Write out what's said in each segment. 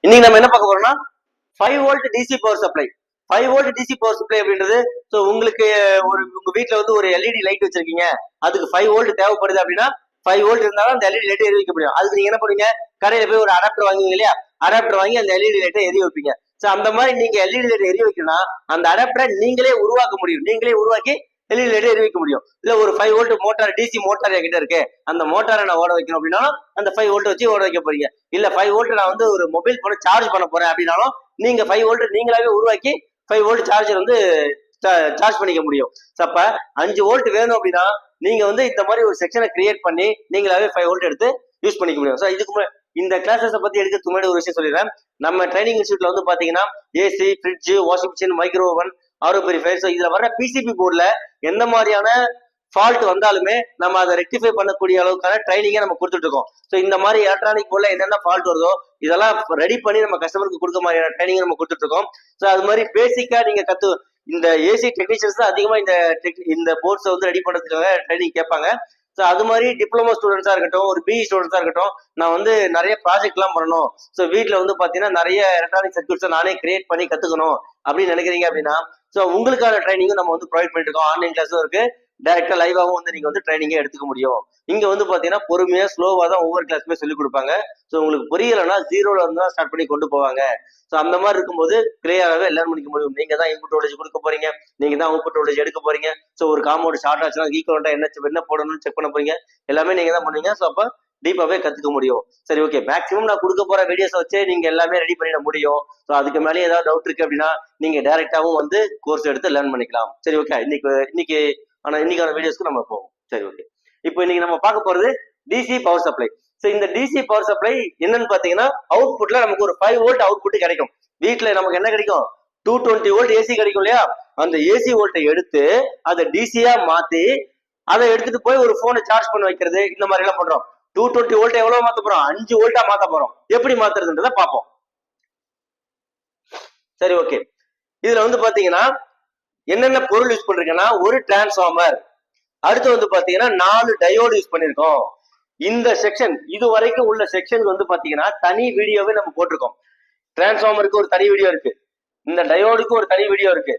இன்னைக்கு நம்ம என்ன பார்க்க போறோம்னா 5 volt DC power supply. 5 volt DC power supply அப்படின்றது ஸோ உங்களுக்கு உங்க வீட்டுல வந்து ஒரு எல்இடி லைட் வச்சிருக்கீங்க, அதுக்கு 5 வோல்ட் தேவைப்படுது அப்படின்னா 5 வோல்ட் இருந்தாலும் அந்த எல்இடி லைட்டை எரிய வைக்க முடியும். அதுக்கு நீங்க என்ன பண்ணுவீங்க, கடையில போய் ஒரு அடாப்டர் வாங்குவீங்க இல்லையா, அடாப்டர் வாங்கி அந்த எல்இடி லைட்டை எரிய வைப்பீங்க. ஸோ அந்த மாதிரி நீங்க எல்இடி லைட்டை எரிய வைக்கணும்னா அந்த அடாப்டரை நீங்களே உருவாக்க முடியும், நீங்களே உருவாக்கி எல்இடி லைட்டை எரிய வைக்க முடியும். இல்ல ஒரு 5 வோல்ட் மோட்டார் டிசி மோட்டார் என்கிட்ட இருக்கு, அந்த மோட்டாரை நான் ஓட வைக்கணும் அப்படின்னா அந்த 5 வோல்ட் வச்சு ஓட வைக்க போறீங்க. இல்ல 5 வோல்ட் நான் வந்து ஒரு மொபைல் போன சார்ஜ் பண்ண போறேன் அப்படின்னாலும் நீங்க 5 வோல்ட் நீங்களாவே உருவாக்கி 5 வோல்ட் சார்ஜர் வந்து சார்ஜ் பண்ணிக்க முடியும். அப்ப 5 வோல்ட் வேணும் அப்படின்னா நீங்க வந்து இந்த மாதிரி ஒரு செக்ஷனை கிரியேட் பண்ணி நீங்களாவே 5 வோல்ட் எடுத்து யூஸ் பண்ணிக்க முடியும். ஸோ இதுக்கு இந்த கிளாஸஸ் பத்தி எடுக்கிறதுக்கு முன்னாடி ஒரு விஷயம் சொல்லிடுறேன். நம்ம ட்ரைனிங் இன்ஸ்டியூட்ல வந்து பாத்தீங்கன்னா AC, fridge, washing machine, micro oven, RO purifier, so இதுல வர பிசிபி போர்ட்ல எந்த மாதிரியான ஃபால்ட் வந்தாலுமே நம்ம அதை ரெக்டிஃபை பண்ணக்கூடிய அளவுக்கான ட்ரைனிங்கை நம்ம கொடுத்துட்டு இருக்கோம். ஸோ இந்த மாதிரி எலக்ட்ரானிக் போர்ட்ல என்னென்ன ஃபால்ட் வருதோ இதெல்லாம் ரெடி பண்ணி நம்ம கஸ்டமருக்கு கொடுக்க மாதிரியான ட்ரைனிங் நம்ம கொடுத்துட்டு இருக்கோம். ஸோ அது மாதிரி பேசிக்கா நீங்க இந்த ஏசி டெக்னீஷியன்ஸ் தான் அதிகமா இந்த போர்ட்ஸை வந்து ரெடி பண்ணுறதுக்காக ட்ரைனிங் கேட்பாங்க. ஸோ அது மாதிரி டிப்ளமோ ஸ்டூடெண்ட்ஸா இருக்கட்டும், ஒரு பிஇ ஸ்டூடெண்ட்ஸா இருக்கட்டும், நான் வந்து நிறைய ப்ராஜெக்ட் எல்லாம் பண்ணணும், ஸோ வீட்டில் வந்து பாத்தீங்கன்னா நிறைய எலக்ட்ரானிக் சர்க்யூட்ஸை நானே கிரியேட் பண்ணி கத்துக்கணும் அப்படின்னு நினைக்கிறீங்க அப்படின்னா ஸோ உங்களுக்கான ட்ரைனிங்கும் நம்ம வந்து ப்ரொவைட் பண்ணிட்டு இருக்கோம். ஆன்லைன் கிளாஸும் இருக்கு, டைரக்டா லைவாகவும் வந்து நீங்க வந்து ட்ரைனிங்கே எடுத்துக்க முடியும். இங்க வந்து பாத்தீங்கன்னா பொறுமையா ஸ்லோவா தான் ஒவ்வொரு கிளாஸுமே சொல்லி கொடுப்பாங்க. ஸோ உங்களுக்கு புரியலைன்னா 0ல இருந்து தான் ஸ்டார்ட் பண்ணி கொண்டு போவாங்க. ஸோ அந்த மாதிரி இருக்கும்போது கிளியராகவே லேர்ன் பண்ணிக்க முடியும். நீங்க தான் இன்புட் வோல்டேஜ் கொடுக்க போறீங்க, நீங்க தான் அவுட்புட் வோல்டேஜ் எடுக்க போறீங்க. ஸோ ஒரு காம்பவுண்ட் ஷார்ட் ஆச்சுன்னா ஈக்குவலண்டா என்ன போடணும்னு செக் பண்ண போறீங்க, எல்லாமே நீங்க தான் பண்ணுவீங்க. ஸோ அப்ப டீப்பாவே கத்துக்க முடியும். சரி, ஓகே. மேக்ஸிமம் நான் கொடுக்க போற வீடியோஸ் வச்சு நீங்க எல்லாமே ரெடி பண்ணிட முடியும். ஸோ அதுக்கு மேலே ஏதாவது டவுட் இருக்கு அப்படின்னா நீங்க டைரக்டாவும் வந்து கோர்ஸ் எடுத்து லேர்ன் பண்ணிக்கலாம். சரி, ஓகே. இன்னைக்கான வீடியோஸ்க்கு நம்ம போவோம். சரி, ஓகே. இப்போ இன்னைக்கு நம்ம பார்க்க போறது டிசி பவர் சப்ளை. ஸோ இந்த டிசி பவர் சப்ளை என்னன்னு பாத்தீங்கன்னா அவுட்புட்ல நமக்கு ஒரு 5 வோல்ட் அவுட்புட் கிடைக்கும். வீட்டுல நமக்கு என்ன கிடைக்கும், 220 வோல்ட் ஏசி கிடைக்கும் இல்லையா, அந்த ஏசி வோல்ட்டை எடுத்து அதை டிசியா மாத்தி அதை எடுத்துட்டு போய் ஒரு போனை சார்ஜ் பண்ண வைக்கிறது, இந்த மாதிரி எல்லாம் பண்றோம். 220 வோல்ட் எவ்வளவு மாத்த போறோம், 5 வோல்ட்டா மாத்த போறோம். எப்படி மாத்துறதுன்றத பார்ப்போம். சரி, ஓகே. இதுல வந்து பாத்தீங்கன்னா என்னென்ன பொருள் யூஸ் பண்றீங்கன்னா ஒரு டிரான்ஸ்ஃபார்மர், அடுத்து வந்து பாத்தீங்கன்னா 4 டயோடு யூஸ் பண்ணிருக்கோம். இந்த செக்ஷன் இது வரைக்கும் உள்ள செக்ஷன் வந்து பாத்தீங்கன்னா தனி வீடியோவே நம்ம போட்டிருக்கோம். டிரான்ஸ்ஃபார்மருக்கு ஒரு தனி வீடியோ இருக்கு, இந்த டயோடுக்கு ஒரு தனி வீடியோ இருக்கு,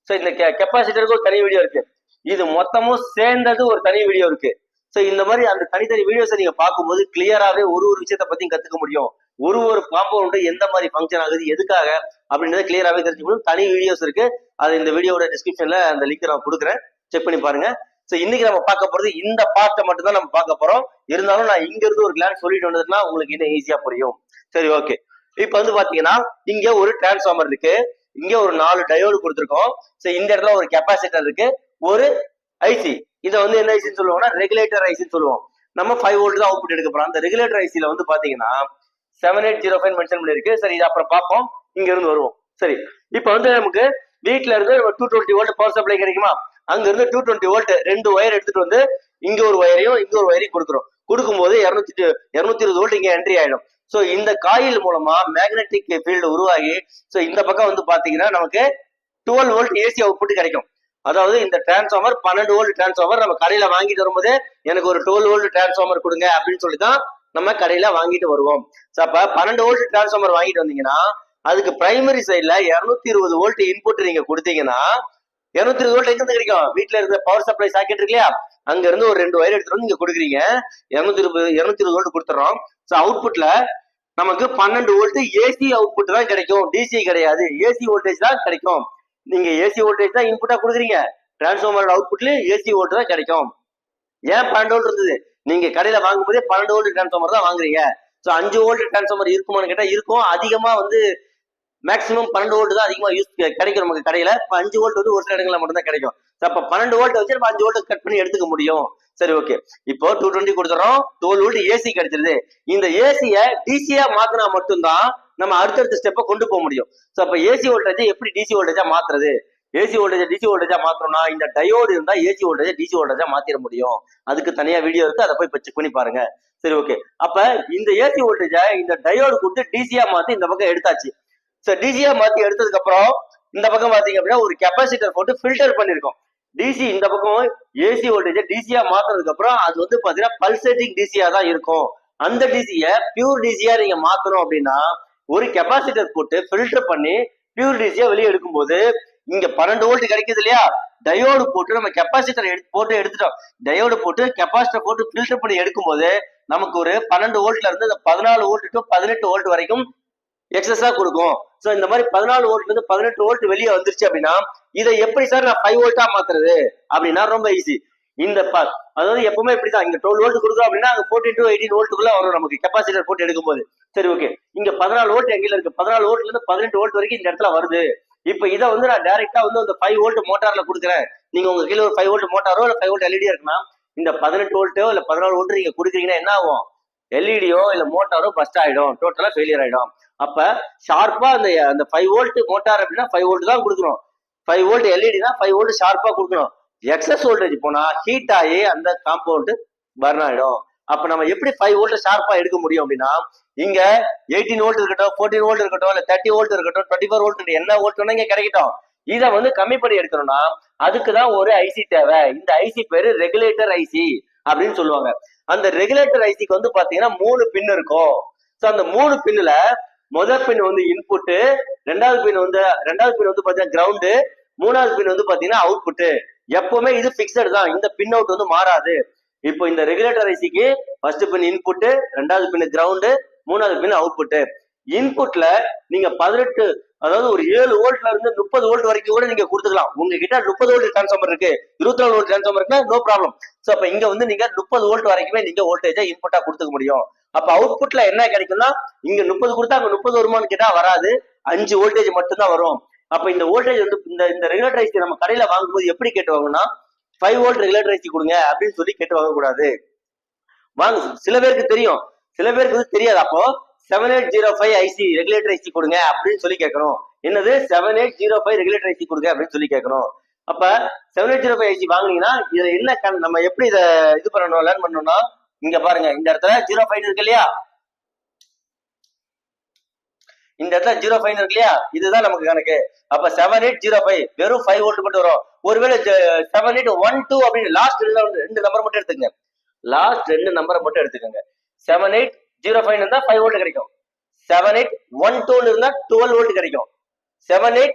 ஸோ இந்த கெப்பாசிட்டருக்கு ஒரு தனி வீடியோ இருக்கு, இது மொத்தமும் சேர்ந்தது ஒரு தனி வீடியோ இருக்கு. ஸோ இந்த மாதிரி அந்த தனித்தனி வீடியோஸை நீங்க பார்க்கும்போது கிளியராகவே ஒரு விஷயத்தை பத்தியும் கத்துக்க முடியும். ஒரு காம்பவுண்டு எந்த மாதிரி ஃபங்க்ஷன் ஆகுது, எதுக்காக அப்படின்றத கிளியராகவே தெரிஞ்சுக்க முடியும். தனி வீடியோஸ் இருக்கு, அது இந்த வீடியோட டிஸ்கிரிப்ஷன்ல அந்த லிங்க் நான் கொடுக்குறேன், செக் பண்ணி பாருங்க. ஸோ இன்னைக்கு நம்ம பார்க்க போறது இந்த பார்ட்டை மட்டும் தான் நம்ம பார்க்க போறோம். இருந்தாலும் நான் இங்க இருந்து ஒரு கிளான்ஸ் சொல்லிட்டு வந்ததுன்னா உங்களுக்கு இன்னும் ஈஸியா புரியும். சரி, ஓகே. இப்ப வந்து பாத்தீங்கன்னா இங்க ஒரு டிரான்ஸ்ஃபார்மர் இருக்கு, இங்க ஒரு 4 டயோடு கொடுத்துருக்கோம். ஸோ இந்த இடத்துல ஒரு கெப்பாசிட்டர் இருக்கு, ஒரு ஐசி, இதை வந்து என்ன ஐசின்னு சொல்லுவோம்னா ரெகுலேட்டர் ஐசின்னு சொல்லுவோம். நம்ம 5 வோல்ட் தான் அவுட்புட் எடுக்க போறோம். அந்த ரெகுலேட்டர் ஐசில வந்து பாத்தீங்கன்னா 7805 மென்ஷன் பண்ணிருக்கு. சரி, இது அப்புறம் பார்ப்போம், இங்க இருந்து வருவோம். சரி, இப்ப வந்து நமக்கு வீட்டுல இருந்து 220 வோல்ட் பவர் சப்ளை கிடைக்குமா, அங்க இருந்து 220 வோல்ட் 2 ஒயர் எடுத்துட்டு வந்து இங்க ஒரு ஒயரையும் இங்க ஒரு ஒயரையும் கொடுக்குறோம். கொடுக்கும்போது 220 வோல்ட் இங்க என்ட்ரி ஆயிடும். ஸோ இந்த காயில் மூலமா மேக்னெட்டிக் ஃபீல்டு உருவாகி ஸோ இந்த பக்கம் வந்து பாத்தீங்கன்னா நமக்கு 12 வோல்ட் ஏசி அவுட்புட் கிடைக்கும். அதாவது இந்த டிரான்ஸ்ஃபார்மர் 12 வோல்ட் டிரான்ஸ்ஃபார்மர் நம்ம கடையில வாங்கிட்டு வரும்போது எனக்கு ஒரு 12 வோல்ட் டிரான்ஸ்ஃபார்மர் கொடுங்க அப்படின்னு சொல்லி தான் நம்ம கடையில வாங்கிட்டு வருவோம். அப்ப 12 வோல்ட் டிரான்ஸ்ஃபார்மர் வாங்கிட்டு வந்தீங்கன்னா அதுக்கு பிரைமரி சைட்ல 220 வோல்ட் இன்புட் நீங்க கொடுத்தீங்கன்னா 220 வோல்ட் எங்க இருந்து கிடைக்கும், வீட்டுல இருந்த பவர் சப்ளை சாக்கெட் இருக்கு இல்லையா, அங்க இருந்து ஒரு 2 ஒயர் எடுத்துட்டு வந்து நீங்க கொடுக்குறீங்க. 220 வோல்ட் கொடுத்துறோம். ஸோ அவுட்புட்ல நமக்கு 12 வோல்ட் ஏசி அவுட்புட் தான் கிடைக்கும், டிசி கிடையாது, ஏசி வோல்டேஜ் தான் கிடைக்கும். நீங்க ஏசி வோல்டேஜ் தான் இன்புட்டா கொடுக்குறீங்க, டிரான்ஸ்ஃபார்மர் அவுட்புட்ல ஏசி வோல்ட் தான் கிடைக்கும். ஏன் 12 வோல்ட் இருந்தது, நீங்க கடையில வாங்கும் போதே 12 வோல்ட் டிரான்ஸ்ஃபார்மர் தான் வாங்குறீங்க. ஸோ 5 வோல்ட் டிரான்ஸ்ஃபார்மர் இருக்குமான்னு கேட்டா இருக்கும். அதிகமா வந்து மேக்ஸிமம் 12 வோல்ட் தான் அதிகமா யூஸ் கிடைக்கும் நமக்கு கடையில. 5 வோல்ட் வந்து ஒரு சில இடங்கள்ல மட்டும் தான் கிடைக்கும். அப்ப 12 வோல்ட் வச்சு நம்ம 5 வோல்ட் கட் பண்ணி எடுத்துக்க முடியும். சரி, ஓகே. இப்போ 220 கொடுத்துறோம், 12 வோல்ட் ஏசி கிடைச்சிருது. இந்த ஏசியை டிசியா மாத்தினா மட்டும்தான் நம்ம அடுத்தடுத்த ஸ்டெப்பை கொண்டு போக முடியும். ஸோ அப்ப ஏசி வோல்டேஜை எப்படி டிசி வோல்டேஜா மாத்துறது, ஏசி வோல்டேஜ் டிசி வோல்டேஜா மாத்தணும்னா இந்த டயோடு இருந்தா ஏசி வோல்டேஜ் டிசி வோல்டேஜா மாத்திர முடியும். அதுக்கு தனியா வீடியோ இருக்கு, அதை போய் செக் பண்ணி பாருங்க. சரி, ஓகே. அப்ப இந்த ஏசி வோல்டேஜை இந்த டயோடு கொடுத்து டிசியா மாத்தி இந்த பக்கம் எடுத்தாச்சு. ஸோ டிசியா மாத்தி எடுத்ததுக்கு அப்புறம் இந்த பக்கம் பாத்தீங்க அப்படின்னா ஒரு கெப்பாசிட்டர் போட்டு ஃபில்டர் பண்ணிருக்கோம். டிசி இந்த பக்கம் ஏசி வோல்டேஜ் டிசியா மாத்துறதுக்கு அப்புறம் அது வந்து பாத்தீங்கன்னா பல்சேட்டிங் டிசியா தான் இருக்கும். அந்த டிசிய பியூர் டிசியா நீங்க மாத்தணும் அப்படின்னா ஒரு கெப்பாசிட்டர் போட்டு ஃபில்டர் பண்ணி பியூர் டிசியா வெளியே எடுக்கும்போது இங்க 12 வோல்ட் கிடைக்குது இல்லையா, டயோடு போட்டு நம்ம கெப்பாசிட்டர் போட்டு எடுத்துட்டோம். டயோடு போட்டு கெப்பாசிட்டர் போட்டு ஃபில்டர் பண்ணி எடுக்கும்போது நமக்கு ஒரு 12 வோல்ட்ல இருந்து 14 வோல்ட் டு 18 வோல்ட் வரைக்கும் எக்ஸஸா கொடுக்கும். சோ இந்த மாதிரி 14 வோல்ட்ல இருந்து 18 வோல்ட் வெளியே வந்துருச்சு அப்படின்னா இதை எப்படி சார் நான் 5 வோல்ட்டா மாத்துறது அப்படின்னா ரொம்ப ஈஸி. இந்த அதாவது எப்பவுமே இப்படிதான், இங்க 12 வோல்ட் கொடுக்குறோம் அப்படின்னா அங்க 14 to 18 வோல்ட்டுக்குள்ள வரும் நமக்கு கெப்பாசிட்டர் போட்டு எடுக்கும் போது. சரி ஓகே, இங்க 14 வோல்ட் எங்க இருக்கு, 14 வோல்ட்ல இருந்து 18 வோல்ட் வரைக்கும் இந்த இடத்துல வருது. இப்ப இதை வந்து நான் டைரக்டா வந்து அந்த 5 வோல்ட் மோட்டார்ல கொடுக்குறேன். நீங்க உங்க கீழே ஒரு 5 வோல்ட் மோட்டாரோ இல்ல 5 வோல்ட் எல்இடி இருக்குன்னா இந்த 18 வோல்ட்டோ இல்ல 14 வோல்ட் நீங்க கொடுக்குறீங்கன்னா என்ன ஆகும், எல்இடியோ இல்ல மோட்டாரோ பஸ்ட் ஆயிடும், டோட்டலா ஃபெயிலியர் ஆயிடும். அப்ப ஷார்ப்பா அந்த 5 வோல்ட் மோட்டார் அப்படின்னா 5 வோல்ட் தான் கொடுக்கணும், 5 வோல்ட் எல்இடினா 5 வோல்ட் ஷார்ப்பா கொடுக்கணும். எக்ஸஸ் வோல்டேஜ் போனா ஹீட் ஆகி அந்த காம்பவுண்ட் பர்ன் ஆயிடும். அப்ப நம்ம எப்படி 5 வோல்ட் ஷார்ப்பா எடுக்க முடியும் அப்படின்னா இங்க 18 வோல்ட் இருக்கட்டும், 14 வோல்ட் இருக்கட்டும், இல்ல 30 வோல்ட் இருக்கட்டும், 24 வோல்ட் என்ன வோல்ட் இங்க கிடைக்கட்டும், இதை வந்து கம்மி பண்ணி எடுக்கணும்னா அதுக்குதான் ஒரு ஐசி தேவை. இந்த ஐசி பேரு ரெகுலேட்டர் ஐசி அப்படின்னு சொல்லுவாங்க. அந்த ரெகுலேட்டர் ஐசிக்கு வந்து பாத்தீங்கன்னா 3 பின் இருக்கும். சோ அந்த 3 பின்னுல முதல் பின் வந்து இன்புட், ரெண்டாவது பின் வந்து பாத்தீங்கன்னா கிரவுண்டு, மூணாவது பின் வந்து பாத்தீங்கன்னா அவுட்புட். எப்பவுமே இது பிக்சட் தான், இந்த பின் அவுட் வந்து மாறாது. இப்போ இந்த ரெகுலேட்டர் ஐசிக்கு ஃபர்ஸ்ட் பின் இன்புட், ரெண்டாவது பின் கிரவுண்டு, மூணாவது பின் அவுட்புட். இன்புட்ல நீங்க 18 அதாவது ஒரு 7 வோல்ட்ல இருந்து 30 வோல்ட் வரைக்கும் கூட நீங்க கொடுத்துக்கலாம். உங்ககிட்ட 30 வோல்ட் டிரான்ஸ்ஃபார்மர் இருக்கு, 24 வோல்ட் டிரான்ஸ்ஃபார்மர் இருக்குன்னா நோ ப்ராப்ளம். சோ அப்ப இங்க வந்து நீங்க 30 வோல்ட் வரைக்குமே நீங்க வோல்டேஜை இன்புட்டா கொடுத்துக்க முடியும். அப்ப அவுட்புட்ல என்ன கிடைக்கும்னா இங்க 30 கொடுத்தா அங்க 30 வருமானு கேட்டா வராது, 5 வோல்டேஜ் மட்டும் தான் வரும். அப்ப இந்த வோல்டேஜ் வந்து இந்த ரெகுலேட்டர் ஐசி நம்ம கடையில வாங்கும்போது எப்படி கேட்டு வாங்கன்னா 5 வோல்ட் ரெகுலேட்டர் ஐசி கொடுங்க அப்படின்னு சொல்லி கேட்டு வாங்க கூடாது. வாங்க, சில பேருக்கு தெரியும், சில பேருக்கு வந்து தெரியாது. அப்போ 7805 ஐசி ரெகுலேட்டர் ஐசி கொடுங்க அப்படின்னு சொல்லி கேட்கணும். என்னது 7805 ரெகுலேட்டர் ஐசி கொடுங்க அப்படின்னு சொல்லி கேட்கணும். அப்ப 7805 ஐசி வாங்குனீங்கன்னா இதுல என்ன நம்ம எப்படி இதை இது பண்ணணும், லேர்ன் பண்ணணும்னா இங்க பாருங்க, இந்த இடத்துல 05 இருக்கு இல்லையா, இந்த இடத்துல 05 இருக்கு இல்லையா, இதுதான் நமக்கு கணக்கு. அப்ப 7805 வெறும் 5 வோல்ட் மட்டும் வரும். ஒருவேளை 7812 அப்படின்னு லாஸ்ட் 2 நம்பர் மட்டும் எடுத்துக்கங்க, லாஸ்ட் 2 நம்பரை மட்டும் எடுத்துக்கோங்க. 7805 இருந்தா 5 வோல்ட் கிடைக்கும், 7812 இருந்தா 12 வோல்ட் கிடைக்கும், 78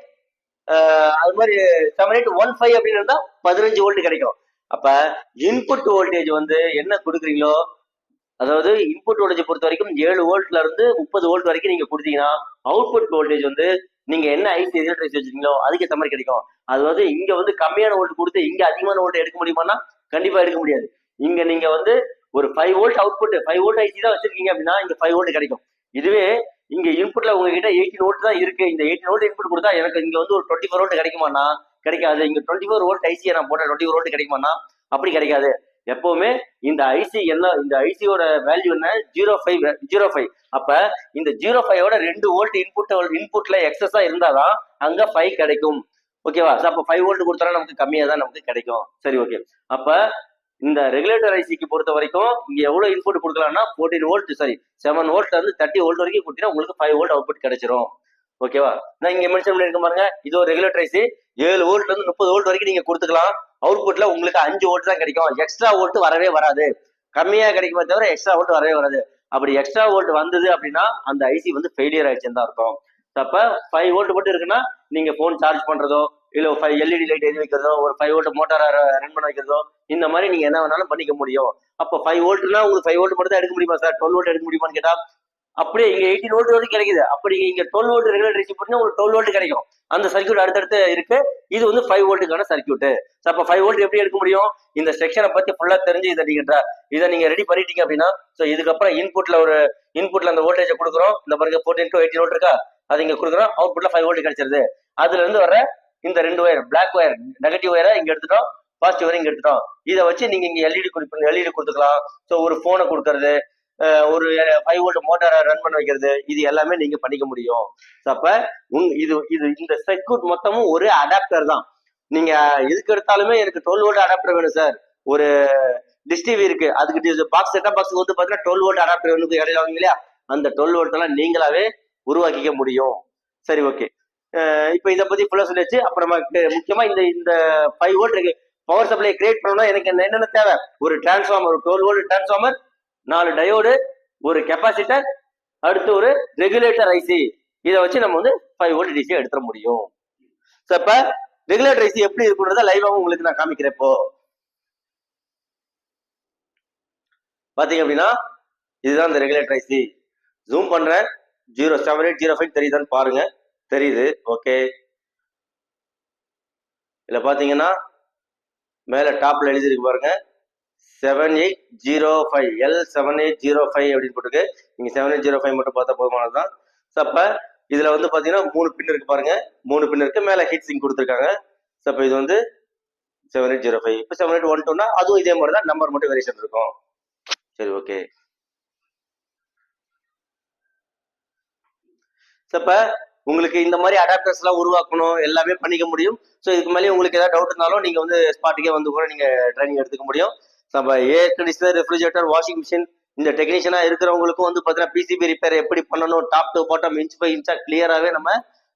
அது மாதிரி 7815 அப்படின்னு இருந்தா 15 வோல்ட் கிடைக்கும். அப்ப இன்புட் வோல்டேஜ் வந்து என்ன கொடுக்குறீங்களோ, அதாவது இன்புட் வோல்டேஜ் பொறுத்த வரைக்கும் 7 வோல்ட்ல இருந்து 30 வோல்ட் வரைக்கும் நீங்க கொடுத்தீங்கன்னா அவுட்புட் வோல்டேஜ் வந்து நீங்க என்ன ஐசி ரெகுலேட்டர் ஐசி வச்சிருக்கீங்களோ அதுக்கு ஏற்ற மாதிரி கிடைக்கும். அதாவது இங்க வந்து கம்மியான வோல்ட் கொடுத்து இங்க அதிகமான வோல்ட் எடுக்க முடியுமானா கண்டிப்பா எடுக்க முடியாது. இங்க நீங்க வந்து ஒரு 5 வோல்ட் அவுட்புட் 5 வோல்ட் ஐசி தான் வச்சிருக்கீங்க அப்படின்னா இங்க 5 வோல்ட் கிடைக்கும். இதுவே இங்க இன்புட்ல உங்ககிட்ட 18 வோல்ட் தான் இருக்கு, இந்த 18 வோல்ட் இன்புட் கொடுத்தா எனக்கு இங்க வந்து ஒரு 24 வோல்ட் கிடைக்குமானா கிடைக்காது. இங்க 24 வோல்ட் ஐசியை நான் போட்ட 24 வோல்ட் கிடைக்குமானா அப்படி கிடைக்காது. எப்பவுமே இந்த ஐசி என்ன, இந்த ஐசியோட வேல்யூ என்ன 05. அப்ப இந்த 05ஓட 2 வோல்ட் இன்புட்ல எக்ஸஸா இருந்தாதான் அங்க 5 கிடைக்கும். ஓகேவா? அப்ப 5 வோல்ட் கொடுத்தா நமக்கு கம்மியா தான் நமக்கு கிடைக்கும். சரி ஓகே. அப்ப இந்த ரெகுலேட்டர் ஐசிக்கு பொறுத்த வரைக்கும் இங்க எவ்வளவு இன்புட் கொடுக்கலாம்னா 14 வோல்ட் 7 வோல்ட்ல இருந்து 30 வோல்ட் வரைக்கும் கொடுத்தீங்கன்னா உங்களுக்கு 5 வோல்ட் அவுட்புட் கிடைச்சிரும். ஓகேவா? நான் இங்க மென்ஷன் பண்ணிருக்க பாருங்க, இது ஒரு ரெகுலேட்டர் ஐசி 7 வோல்ட்ல இருந்து 30 வோல்ட் வரைக்கும் நீங்க கொடுத்துக்கலாம். அவுட்புட்ல உங்களுக்கு 5 வோல்ட் தான் கிடைக்கும், எக்ஸ்ட்ரா வோல்ட் வரவே வராது. கம்மியா கிடைக்குமே தவிர எக்ஸ்ட்ரா வோல்ட் வரவே வராது. அப்படி எக்ஸ்ட்ரா வோல்ட் வந்தது அப்படின்னா அந்த ஐசி வந்து ஃபெயிலியர் ஆயிடுச்சுன்னு தான் அர்த்தம். அப்ப 5 வோல்ட் மட்டும் இருக்குன்னா நீங்க போன் சார்ஜ் பண்றதோ இல்ல 5 எல்இடி லைட் எது வைக்கிறதோ, ஒரு 5 வோல்ட் மோட்டார் ரன் பண்ண வைக்கிறதோ, இந்த மாதிரி நீங்க என்ன வேணாலும் பண்ணிக்க முடியும். அப்ப 5 வோல்ட்னா உங்களுக்கு 5 வோல்ட் மட்டும் தான் எடுக்க முடியுமா சார், 12 வோல்ட் எடுக்க முடியுமான்னு கேட்டா அப்படியே இங்க 18 வோல்ட் வரைக்கும் கிடைக்குது. அப்படி இங்க 12 வோல்ட் ரெகுலேட்டர் ஐசி போட்டீங்கன்னா உங்களுக்கு 12 வோல்ட் கிடைக்கும். அந்த சர்க்யூட் அடுத்தடுத்து இருக்கு. இது வந்து 5 வோல்ட்டுக்கான சர்க்யூட். அப்ப 5 வோல்ட் எப்படி எடுக்க முடியும், இந்த செக்ஷனை பத்தி ஃபுல்லா தெரிஞ்சு இதை நீங்க ரெடி பண்ணிட்டீங்க அப்படின்னா இதுக்கப்புறம் இன்புட்ல அந்த வோல்டேஜ் கொடுக்குறோம். இந்த பாருங்க 14 to 18 வோல்ட் இருக்கா, அது இங்க கொடுக்குறோம். அவுட்புட்ல 5 வோல்ட் கிடைச்சிருது. அதுல இருந்து வர இந்த 2 ஒயர், பிளாக் ஒயர் நெகட்டிவ் ஒயரை இங்க எடுத்துட்டோம், பாசிட்டிவ் ஒயர் இங்க எடுத்துட்டோம். இதை வச்சு நீங்க இங்க எல்இடி கொடுத்துக்கலாம். ஒரு போனை கொடுக்கறது, ஒரு 5 வோல்ட் மோட்டாரை ரன் பண்ண வைக்கிறது, இது எல்லாமே நீங்க பண்ணிக்க முடியும். அப்ப இந்த சர்க்யூட் மொத்தமும் ஒரு அடாப்டர் தான். நீங்க எதுக்கு எடுத்தாலுமே எனக்கு 12 வோல்ட் அடாப்டர் வேணும் சார், ஒரு டிஷ் டிவி இருக்கு அதுக்கு பாக்ஸ் செட்டப் பாக்ஸ் வந்து பாத்தீங்கன்னா 12 வோல்ட் அடாப்டர் வேணும் இடையில வாங்க இல்லையா, அந்த 12 வோல்ட் எல்லாம் நீங்களாவே உருவாக்கிக்க முடியும். சரி ஓகே. இப்ப இதை பத்தி ஃபுல்லா சொல்லியாச்சு. அப்புறம் முக்கியமா இந்த 5 வோல்ட் பவர் சப்ளை கிரியேட் பண்ணணும்னா எனக்கு என்னென்ன தேவை, ஒரு டிரான்ஸ்ஃபார்மர், ஒரு 12 வோல்ட் டிரான்ஸ்ஃபார்மர், 4 டயோடு, ஒரு கெப்பாசிட்டர், அடுத்து ஒரு ரெகுலேட்டர் ஐசி, இதை வச்சு நம்ம வந்து 5 வோல்ட் டிசி எடுத்துட முடியும். இப்ப ரெகுலேட்டர் ஐசி எப்படி இருக்குன்றத லைவாவும் உங்களுக்கு நான் காமிக்கிறேன். இப்போ பாத்தீங்க அப்படின்னா இதுதான் இந்த ரெகுலேட்டர் ஐசி. ஜூம் பண்றேன், 07805 தெரியுதான்னு பாருங்க. தெரியுது, ஓகே. இதுல பாத்தீங்கன்னா மேல டாப்ல எழுதிருக்கு பாருங்க, 7805 L7805 அப்படின்னு போட்டுருக்கு. நீங்க 7805 மட்டும் பார்த்தா போதுமானதுதான். அப்ப இதுல வந்து பாத்தீங்கன்னா 3 பின் இருக்கு பாருங்க, 3 பின் இருக்கு. மேல ஹீட் சிங்க் கொடுத்துருக்காங்க. அப்ப இது வந்து 7805. இப்ப 7812னா அதுவும் இதே மாதிரி தான், நம்பர் மட்டும் வேரியேஷன் இருக்கும். சரி, ஓகே. அப்ப உங்களுக்கு இந்த மாதிரி அடாப்டர்ஸ் எல்லாம் உருவாக்கணும், எல்லாமே பண்ணிக்க முடியும். ஸோ இதுக்கு மேலே உங்களுக்கு ஏதாவது டவுட் இருந்தாலும் நீங்க வந்து ஸ்பாட்டுக்கே வந்து கூட நீங்க ட்ரைனிங் எடுத்துக்க முடியும். நம்ம air conditioner, refrigerator, washing machine இந்த டெக்னீஷியனா இருக்கிறவங்களுக்கும் வந்து பாத்தீங்கன்னா பிசிபி ரிப்பேர் எப்படி பண்ணணும், top to bottom inch by இன்ச்சா கிளியராகவே நம்ம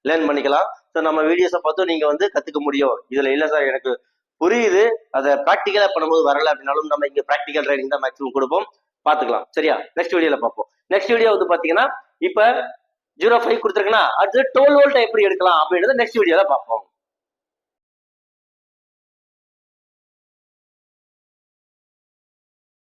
லேர்ன் பண்ணிக்கலாம். ஸோ நம்ம வீடியோஸை பார்த்தும் நீங்க வந்து கத்துக்க முடியும். இதுல இல்ல சார் எனக்கு புரியுது, அதை ப்ராக்டிக்கலா பண்ணும்போது வரல அப்படின்னாலும் நம்ம இங்க ப்ராக்டிக்கல் ட்ரைனிங் தான் மேக்ஸிமம் கொடுப்போம், பாத்துக்கலாம். சரியா? நெக்ஸ்ட் வீடியோல பார்ப்போம். நெக்ஸ்ட் வீடியோ வந்து பாத்தீங்கன்னா இப்ப 0.5 கொடுத்துருக்குன்னா அடுத்து 12 வோல்ட் எப்படி எடுக்கலாம் அப்படின்றத நெக்ஸ்ட் வீடியோல பார்ப்போம்.